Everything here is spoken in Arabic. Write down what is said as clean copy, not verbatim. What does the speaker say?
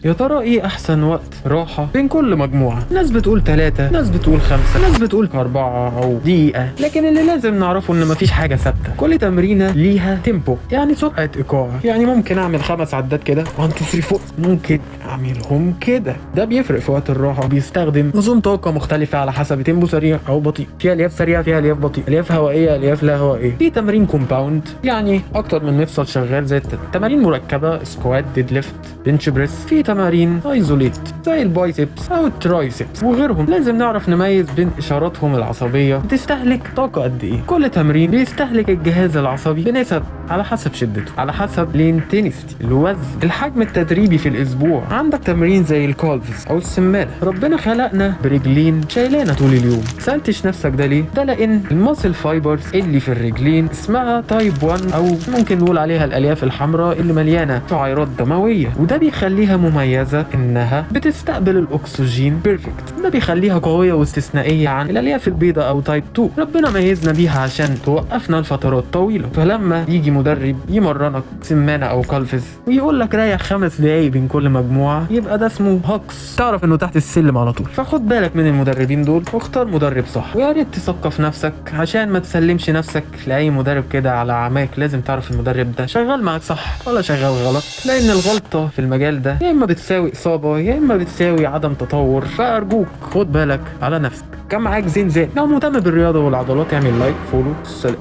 يا ترى ايه احسن وقت راحة بين كل مجموعة؟ ناس بتقول 3، ناس بتقول 5، ناس بتقول 4 او دقيقة، لكن اللي لازم نعرفه ان مفيش حاجة ثابتة. كل تمرينة ليها تيمبو، يعني سرعة ايقاع. يعني ممكن اعمل 5 عدات كده 1 2 3 4، ممكن اعملهم كده. ده بيفرق في وقت الراحة، بيستخدم نظام طاقة مختلفة على حسب تيمبو سريع او بطيء. في الياف سريعة، فيها الياف بطيئة، الياف هوائية، الياف لا هوائية. في تمرين كومباوند، يعني اكتر من مفصل شغال، زي تمارين مركبة، سكوات، ديد ليفت، بنش بريس. في تمارين ايزوليت زي البايسبس او الترايسبس وغيرهم. لازم نعرف نميز بين اشاراتهم العصبيه بتستهلك طاقه قد ايه. كل تمرين بيستهلك الجهاز العصبي بنسب على حسب شدته، على حسب الانتنستي، الوزن، الحجم التدريبي في الاسبوع. عندك تمرين زي الكالفز او السمانه. ربنا خلقنا برجلين شايلانا طول اليوم. سالتش نفسك ده ليه؟ ده لان الماسل فايبرز اللي في الرجلين اسمها تايب 1، او ممكن نقول عليها الالياف الحمراء، اللي مليانه شعيرات دمويه، وده بيخليها مميزه انها بتستقبل الاكسجين بيرفكت. ده بيخليها قويه واستثنائيه عن الالياف البيضاء او تايب 2. ربنا ميزنا بيها عشان توقفنا لفترات طويله. فلما يجي مدرب يمرنك سمانه او كالفز ويقول لك ريح 5 دقايق بين كل مجموعه، يبقى ده اسمه هوكس، تعرف انه تحت السلم على طول. فخد بالك من المدربين دول واختار مدرب صح، ويا ريت تثقف نفسك عشان ما تسلمش نفسك لاي مدرب كده على عماك. لازم تعرف المدرب ده شغال معاك صح ولا شغال غلط، لان الغلطه في المجال ده يا اما بتساوي اصابه يا اما بتساوي عدم تطور. فارجوك خد بالك على نفسك. كان معاك زين زين. لو مهتم بالرياضه والعضلات اعمل لايك، فولو، سلام.